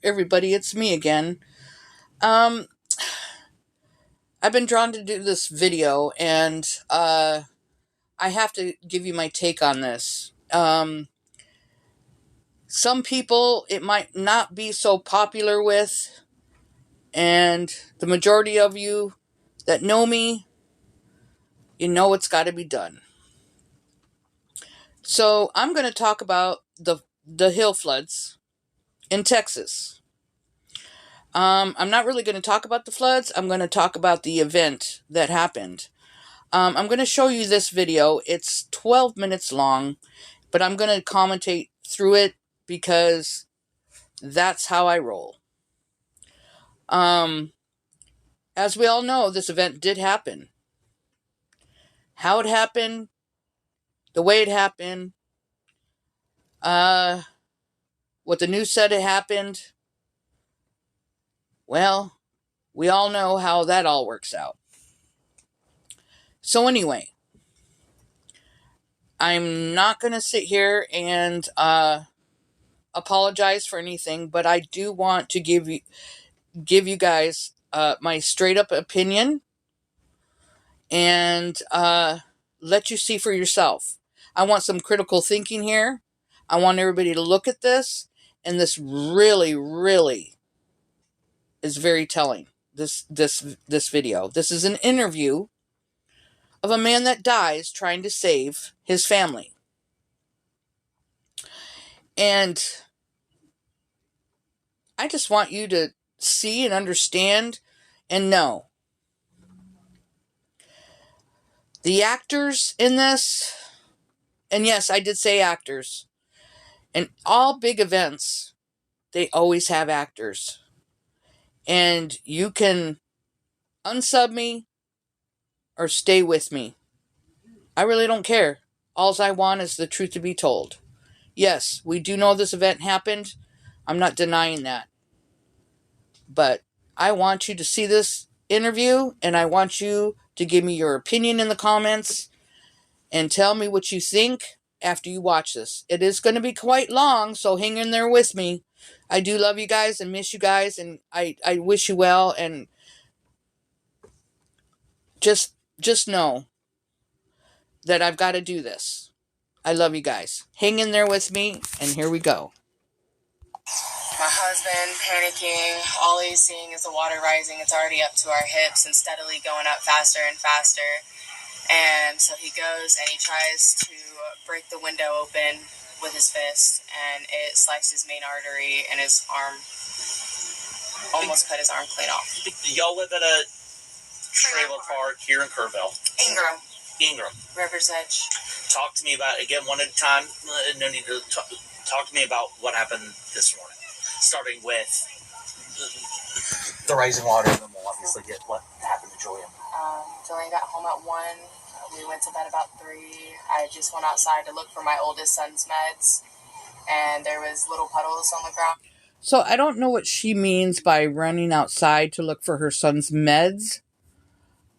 everybody, it's me again. Um, I've been drawn to do this video, and I have to give you my take on this. Some people it might not be so popular with, and the majority of you that know me, you know it's got to be done. So I'm going to talk about the hill floods in Texas. I'm not really going to talk about the floods. I'm going to talk about the event that happened. I'm going to show you this video. It's 12 minutes long, but I'm going to commentate through it because that's how I roll. Um, as we all know, this event did happen. How it happened, the way it happened, uh, what the news said it happened, well, we all know how that all works out. So anyway, I'm not going to sit here and apologize for anything, but I do want to give you guys my straight up opinion and let you see for yourself. I want some critical thinking here. I want everybody to look at this, and this really, really is very telling. This video. This is an interview of a man that dies trying to save his family. And I just want you to see and understand and know the actors in this, and yes, I did say actors, and all big events, they always have actors. And you can unsub me or stay with me. I really don't care. All I want is the truth to be told. Yes, we do know this event happened. I'm not denying that. But I want you to see this interview, and I want you to give me your opinion in the comments and tell me what you think after you watch this. It is going to be quite long, so hang in there with me. I do love you guys and miss you guys, and I wish you well, and just know that I've got to do this. I love you guys. Hang in there with me, and here we go. My husband panicking. All he's seeing is the water rising. It's already up to our hips and steadily going up faster and faster. And so he goes and he tries to break the window open with his fist, and it sliced his main artery in his arm. Almost cut his arm clean off. Y'all live at a trailer park here in Kerrville. Ingram. River's Edge. Talk to me about, again, one at a time. No need to talk to me about what happened this morning. Starting with the rising water, and then we'll obviously get what happened to Julian. Julian got home at 1. We went to bed about 3. I just went outside to look for my oldest son's meds, and there was little puddles on the ground. So I don't know what she means by running outside to look for her son's meds.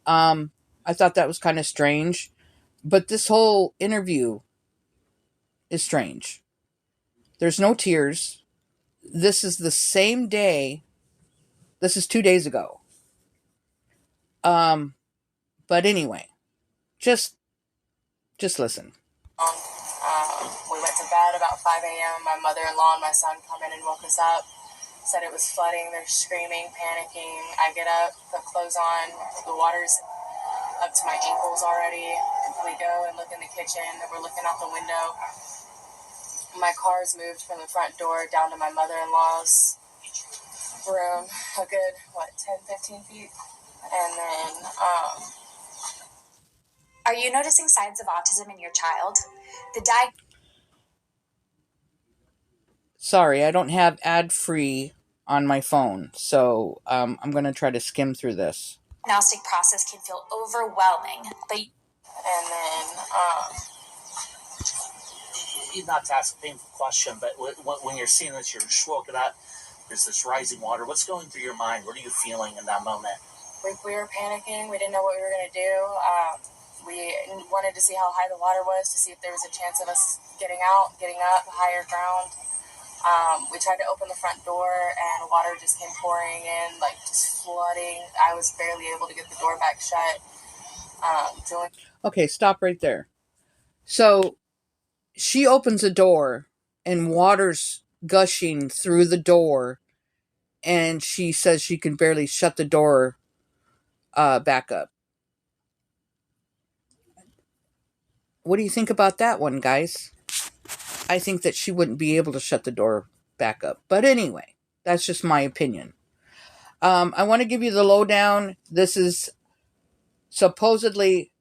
I thought that was kind of strange. But this whole interview is strange. There's no tears. This is the same day. This is 2 days ago. But anyway, just listen. We went to bed about 5 a.m. My mother-in-law and my son come in and woke us up. Said it was flooding. They're screaming, panicking. I get up, put clothes on. The water's up to my ankles already. We go and look in the kitchen. We're looking out the window. My car's moved from the front door down to my mother-in-law's room. A good, 10, 15 feet? And then, Are you noticing signs of autism in your child? Sorry, I don't have ad-free on my phone, so I'm going to try to skim through this. Diagnostic process can feel overwhelming, but and then, not to ask a painful question, but when you're seeing this, you're just woken up, there's this rising water. What's going through your mind? What are you feeling in that moment? we were panicking. We didn't know what we were going to do. We wanted to see how high the water was to see if there was a chance of us getting out, getting up, higher ground. We tried to open the front door and water just came pouring in, like just flooding. I was barely able to get the door back shut. Okay, stop right there. So she opens a door and water's gushing through the door, and she says she can barely shut the door back up. What do you think about that one, guys? I think that she wouldn't be able to shut the door back up. But anyway, that's just my opinion. I want to give you the lowdown. This is supposedly,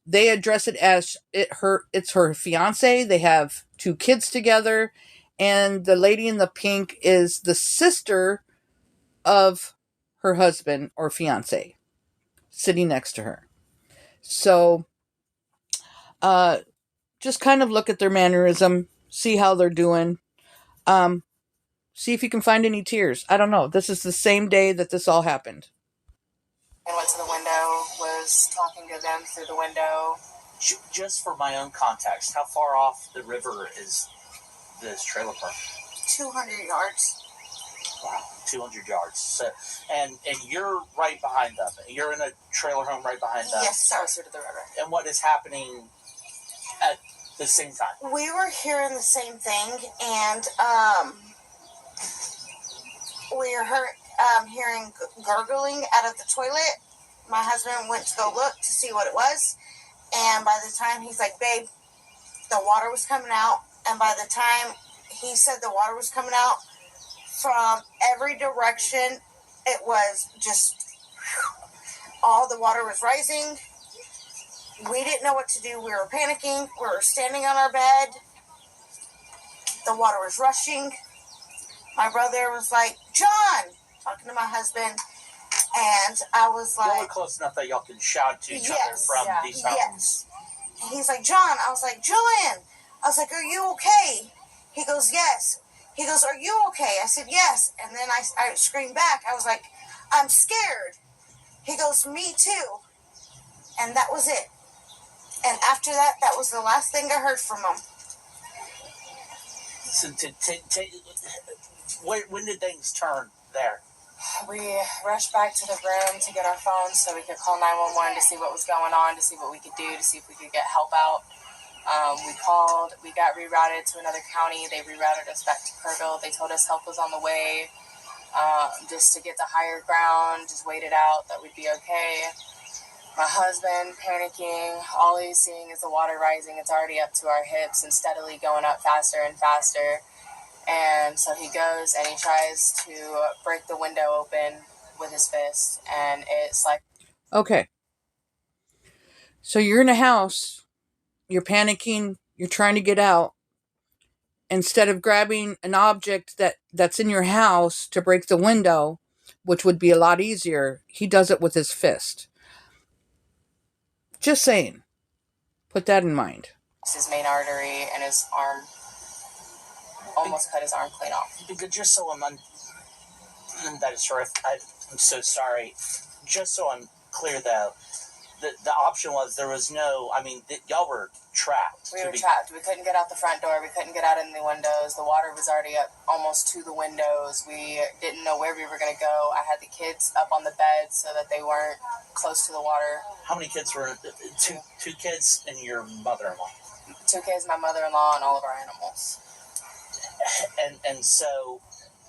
they address it as it's her fiance. They have 2 kids together, and the lady in the pink is the sister of her husband or fiance sitting next to her. So just kind of look at their mannerism, see how they're doing. See if you can find any tears. I don't know. This is the same day that this all happened. And went to the window, was talking to them through the window. Just for my own context, how far off the river is this trailer park? 200 yards. Wow, 200 yards. So, and you're right behind them. You're in a trailer home right behind them. Yes, closer to the river. And what is happening at the same time? We were hearing the same thing, and we were hearing gurgling out of the toilet. My husband went to go look to see what it was, and by the time he's like, babe, the water was coming out, and by the time he said the water was coming out, from every direction, it was just, all the water was rising. We didn't know what to do. We were panicking. We were standing on our bed. The water was rushing. My brother was like, John, talking to my husband. And I was like... You were close enough that y'all could shout to each other from these homes. Yes. And he's like, John. I was like, Julian. I was like, are you okay? He goes, yes. He goes, are you okay? I said, yes. And then I screamed back. I was like, I'm scared. He goes, me too. And that was it. And after that, that was the last thing I heard from him. So when did things turn there? We rushed back to the room to get our phones so we could call 911 to see what was going on, to see what we could do, to see if we could get help out. We called, we got rerouted to another county. They rerouted us back to Kerrville. They told us help was on the way, just to get to higher ground, just wait it out, that we'd be okay. My husband panicking, all he's seeing is the water rising. It's already up to our hips and steadily going up faster and faster. And so he goes and he tries to break the window open with his fist, and it's like... Okay. So you're in a house, you're panicking, you're trying to get out. Instead of grabbing an object that's in your house to break the window, which would be a lot easier, he does it with his fist. Just saying. Put that in mind. His main artery and his arm, almost cut his arm clean off. Because just so that is horrific. I'm so sorry. Just so I'm clear, though, the option was there was no... I mean, y'all were trapped. We were trapped. We couldn't get out the front door. We couldn't get out in the windows. The water was already up almost to the windows. We didn't know where we were going to go. I had the kids up on the bed so that they weren't close to the water. How many kids were... Two kids and your mother-in-law? 2 kids, my mother-in-law, and all of our animals. And so...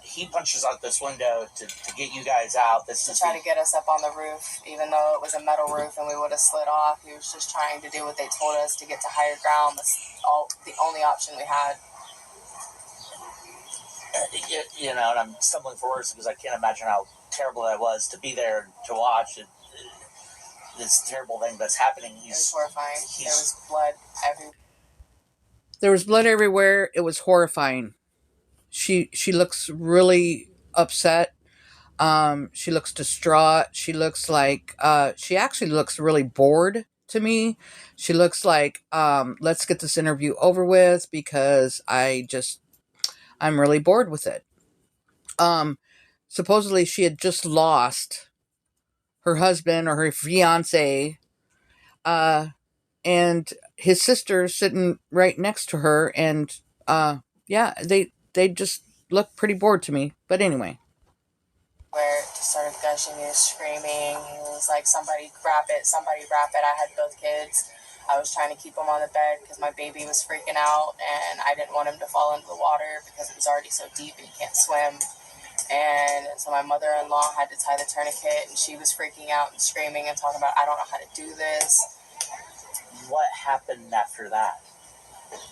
he punches out this window to get you guys out. To try to get us up on the roof, even though it was a metal roof and we would have slid off. He was just trying to do what they told us to get to higher ground. That's the only option we had. You know, and I'm stumbling for words because I can't imagine how terrible that was to be there and to watch this terrible thing that's happening. It was horrifying. There was blood everywhere. There was blood everywhere. It was horrifying. She looks really upset. She looks distraught. She looks like, she actually looks really bored to me. She looks like, let's get this interview over with because I'm really bored with it. Supposedly she had just lost her husband or her fiance, and his sister sitting right next to her. And, yeah, they just look pretty bored to me. But anyway. Where he started gushing, he was screaming, he was like, somebody grab it, somebody wrap it. I had both kids. I was trying to keep him on the bed because my baby was freaking out, and I didn't want him to fall into the water because it was already so deep and he can't swim. And so my mother-in-law had to tie the tourniquet, and she was freaking out and screaming and talking about, I don't know how to do this. What happened after that?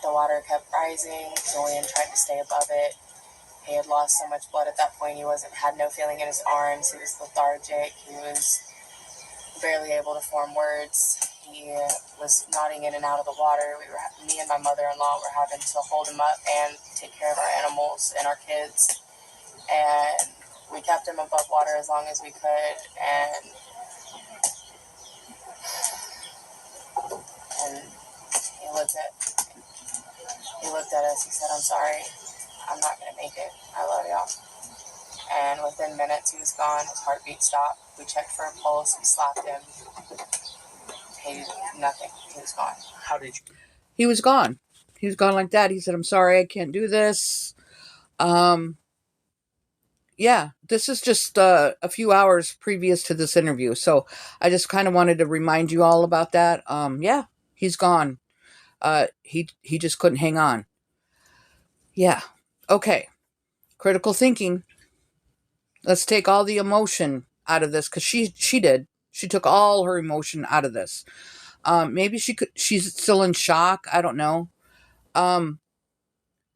The water kept rising. Julian tried to stay above it. He had lost so much blood at that point. He had no feeling in his arms. He was lethargic. He was barely able to form words. He was nodding in and out of the water. Me and my mother-in-law were having to hold him up and take care of our animals and our kids. And we kept him above water as long as we could. And he looked at us. He said, I'm sorry. I'm not going to make it. I love y'all. And within minutes, he was gone. His heartbeat stopped. We checked for a pulse. We slapped him. Nothing. He was gone. How did you? He was gone. He was gone like that. He said, I'm sorry, I can't do this. Yeah, this is just a few hours previous to this interview. So I just kind of wanted to remind you all about that. Yeah, he's gone. He just couldn't hang on. Yeah. Okay. Critical thinking. Let's take all the emotion out of this, because she did. She took all her emotion out of this. Maybe she's still in shock. I don't know.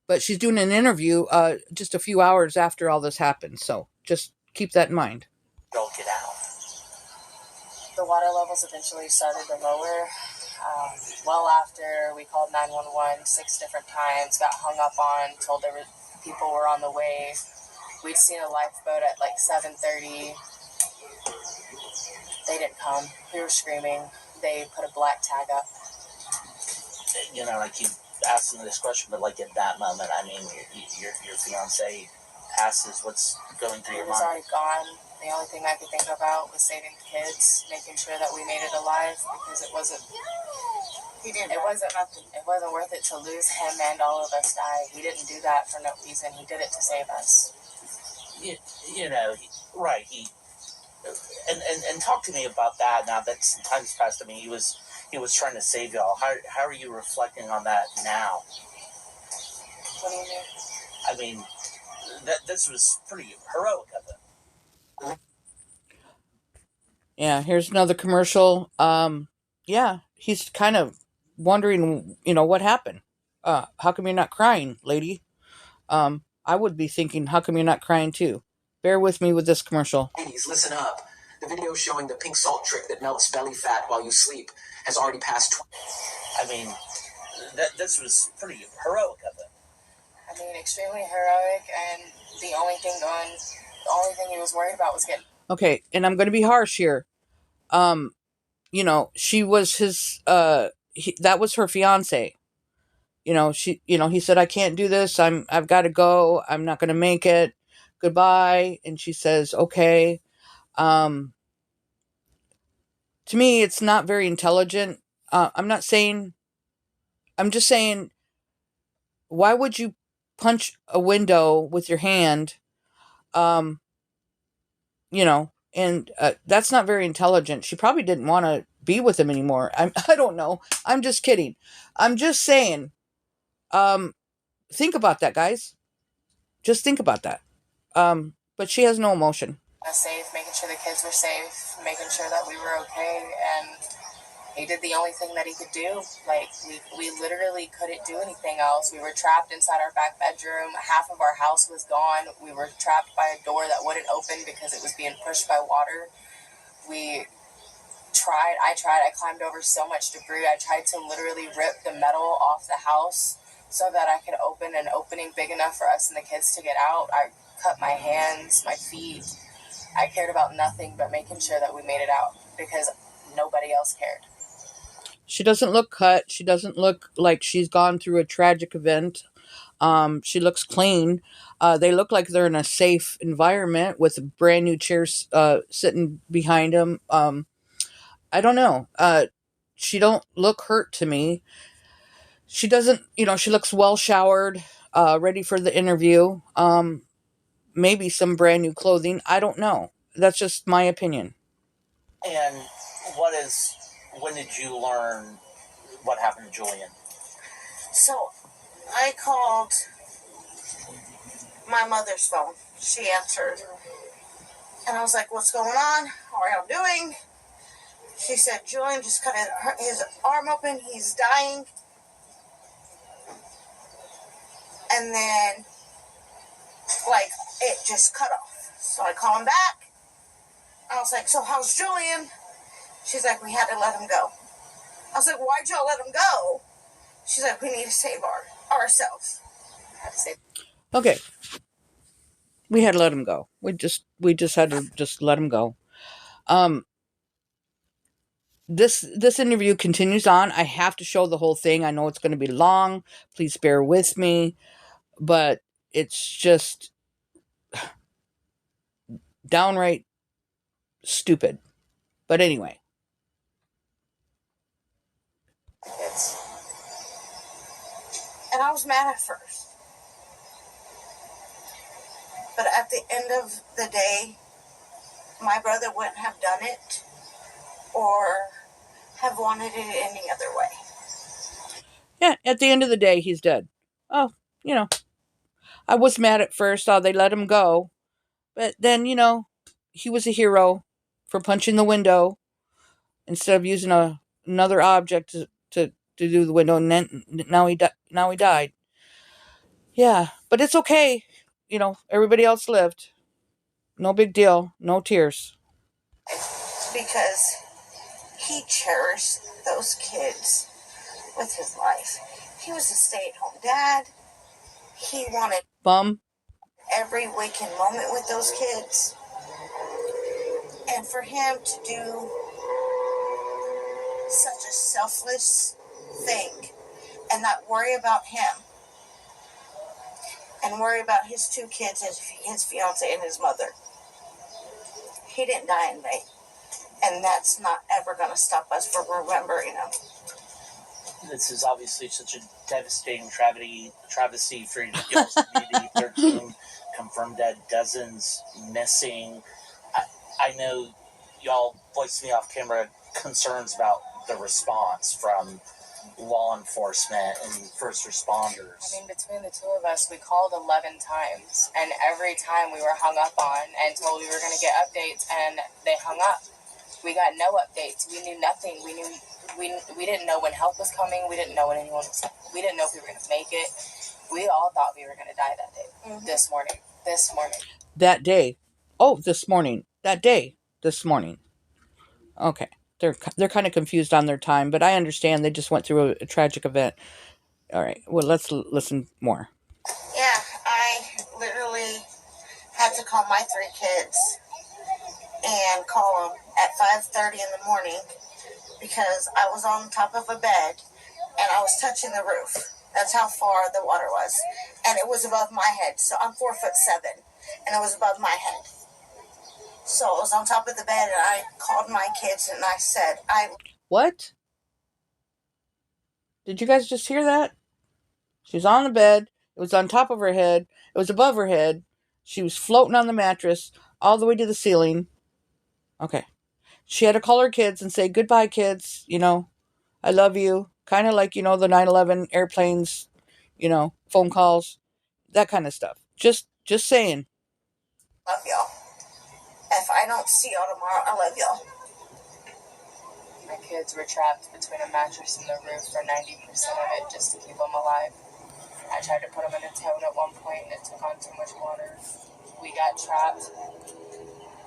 But she's doing an interview just a few hours after all this happened. So just keep that in mind. Don't get out. The water levels eventually started to lower. Well after we called 911 6 different times, got hung up on, told people were on the way. We'd seen a lifeboat at like 7:30. They didn't come. We were screaming. They put a black tag up. I keep asking this question, but like at that moment, I mean, your fiance passes. What's going through your He was mind? already gone. The only thing I could think about was saving the kids, making sure that we made it alive, because it wasn't worth it to lose him and all of us die. He didn't do that for no reason. He did it to save us. Right. And talk to me about that. Now that time's passed. I mean, he was trying to save y'all. How are you reflecting on that now? What do you mean? I mean, this was pretty heroic of him. Yeah, here's another commercial. Yeah, he's kind of wondering, what happened. How come you're not crying, lady? I would be thinking, how come you're not crying too? Bear with me with this commercial. Ladies, listen up. The video showing the pink salt trick that melts belly fat while you sleep has already passed. I mean, this was pretty heroic of him. I mean, extremely heroic, and the only thing he was worried about was getting. Okay, and I'm going to be harsh here. She was his. That was her fiance. He said, I can't do this. I've got to go. I'm not going to make it. Goodbye. And she says, okay. To me, it's not very intelligent. I'm just saying, why would you punch a window with your hand? And that's not very intelligent. She probably didn't want to be with him anymore. I don't know. I'm just kidding. I'm just saying, think about that, guys. Just think about that. But she has no emotion. Safe, making sure the kids were safe, making sure that we were okay, and he did the only thing that he could do. Like, we literally couldn't do anything else. We were trapped inside our back bedroom. Half of our house was gone. We were trapped by a door that wouldn't open because it was being pushed by water. I climbed over so much debris. I tried to literally rip the metal off the house so that I could open an opening big enough for us and the kids to get out. I cut my hands, my feet. I cared about nothing but making sure that we made it out, because nobody else cared. She doesn't look cut. She doesn't look like she's gone through a tragic event. She looks clean. They look like they're in a safe environment with brand new chairs sitting behind them. I don't know. She don't look hurt to me. She doesn't, she looks well showered. ready for the interview. Maybe some brand new clothing. I don't know. That's just my opinion. And when did you learn what happened to Julian? So I called my mother's phone. She answered. And I was like, what's going on? How are y'all doing? She said, Julian just cut his arm open. He's dying. And then, like, it just cut off. So I call him back. I was like, so how's Julian? She's like, we had to let him go. I was like, why'd y'all let him go? She's like, we need to save ourselves. Okay. We had to let him go. We just had to just let him go. This interview continues on. I have to show the whole thing. I know it's going to be long. Please bear with me. But it's just downright stupid. But anyway. And I was mad at first. But at the end of the day, my brother wouldn't have done it or have wanted it any other way. Yeah, at the end of the day, he's dead. Oh, I was mad at first. Oh, they let him go. But then, he was a hero for punching the window instead of using another object to do the window. And then now he died. Yeah, but it's okay. Everybody else lived. No big deal. No tears. Because he cherished those kids with his life. He was a stay-at-home dad. He wanted Bum. every waking moment with those kids. And for him to do such a selfless thing and not worry about him and worry about his two kids, his fiance and his mother. He didn't die in vain. And that's not ever going to stop us from remembering him. This is obviously such a devastating travesty for y'all's community. 13 confirmed dead, dozens missing. I know y'all voiced me off camera concerns about the response from law enforcement and first responders. I mean, between the two of us, we called 11 times, and every time we were hung up on and told we were going to get updates, and they hung up. We got no updates. We knew nothing. We didn't know when help was coming. We didn't know when we didn't know if we were going to make it. We all thought we were going to die that day. Mm-hmm. This morning. That day. Oh, this morning. That day. This morning. Okay. They're kind of confused on their time, but I understand they just went through a tragic event. All right. Well, let's listen more. Yeah, I literally had to call my 3 kids and call them at 5:30 in the morning because I was on top of a bed and I was touching the roof. That's how far the water was. And it was above my head. So I'm 4'7", and it was above my head. So I was on top of the bed and I called my kids and I said, What? Did you guys just hear that? She was on the bed. It was on top of her head. It was above her head. She was floating on the mattress all the way to the ceiling. Okay. She had to call her kids and say, goodbye, kids. I love you. Kind of like, the 9/11 airplanes, phone calls, that kind of stuff. Just saying. love y'all. If I don't see y'all tomorrow, I love y'all. My kids were trapped between a mattress and the roof for 90% of it just to keep them alive. I tried to put them in a tote at one point and it took on too much water. We got trapped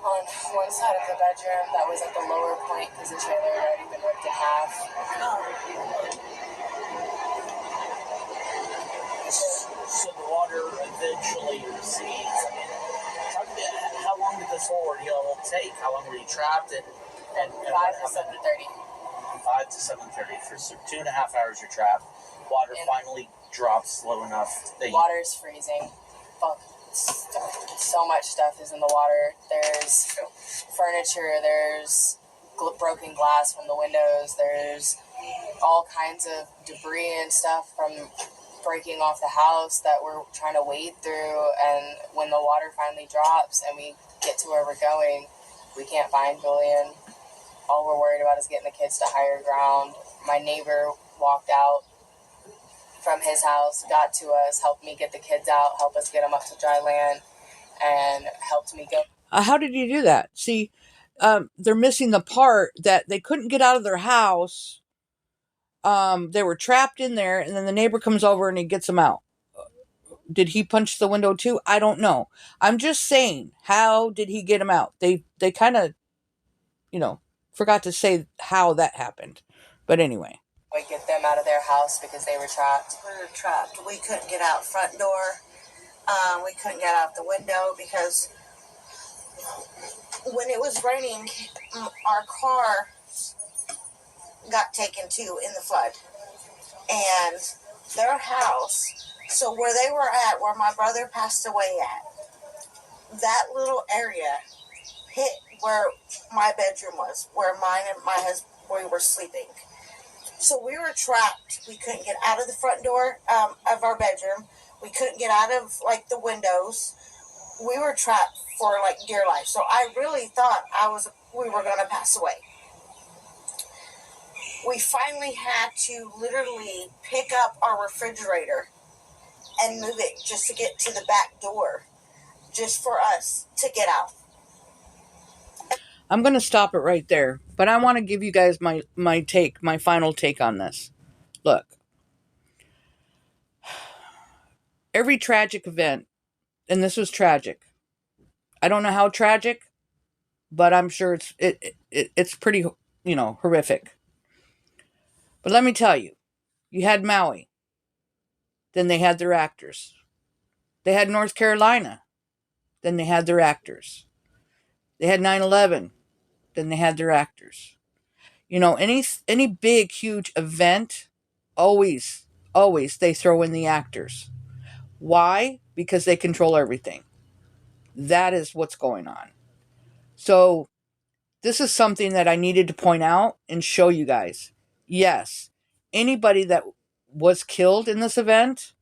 on one side of the bedroom that was at the lower point because the trailer had already been ripped in half. So the water eventually recedes. I mean, talk about how long did this whole ordeal take? How long were you trapped? And 5 to 7:30. 5 to 7:30. For 2.5 hours you're trapped. Water finally drops low enough. Water's freezing. So much stuff is in the water. There's furniture. There's broken glass from the windows. There's all kinds of debris and stuff from breaking off the house that we're trying to wade through. And when the water finally drops and we get to where we're going, we can't find Julian. All we're worried about is getting the kids to higher ground. My neighbor walked out from his house, got to us, helped me get the kids out, helped us get them up to dry land, and helped me go. How did you do that? See, they're missing the part that they couldn't get out of their house. They were trapped in there, and then the neighbor comes over and he gets them out. Did he punch the window too? I don't know. I'm just saying, how did he get them out? They kind of, forgot to say how that happened. But anyway. We get them out of their house because they were trapped. We were trapped. We couldn't get out front door. We couldn't get out the window because when it was raining, our car got taken too in the flood. And their house, so where they were at, where my brother passed away at, that little area hit where my bedroom was, where mine and my husband, we were sleeping. So we were trapped. We couldn't get out of the front door of our bedroom. We couldn't get out of, the windows. We were trapped for, dear life. So I really thought we were going to pass away. We finally had to literally pick up our refrigerator and move it just to get to the back door, just for us to get out. I'm going to stop it right there, but I want to give you guys my final take on this. Look, every tragic event, and this was tragic. I don't know how tragic, but I'm sure it's pretty, horrific. But let me tell you, you had Maui, then they had their actors. They had North Carolina, then they had their actors. They had 9/11, then they had their actors. Any big, huge event, always they throw in the actors. Why? Because they control everything. That is what's going on. So this is something that I needed to point out and show you guys. Yes, anybody that was killed in this event,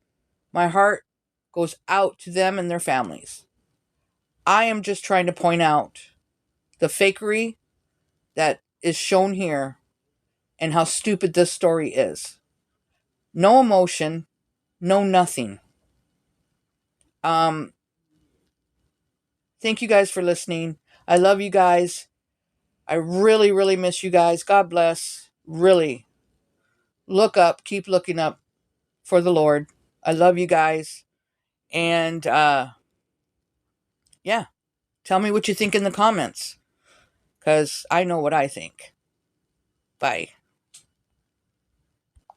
my heart goes out to them and their families. I am just trying to point out the fakery that is shown here and how stupid this story is. No emotion, no nothing. Thank you guys for listening. I love you guys. I really, really miss you guys. God bless. Really. Look up. Keep looking up for the Lord. I love you guys. And, yeah. Tell me what you think in the comments. Because I know what I think. Bye.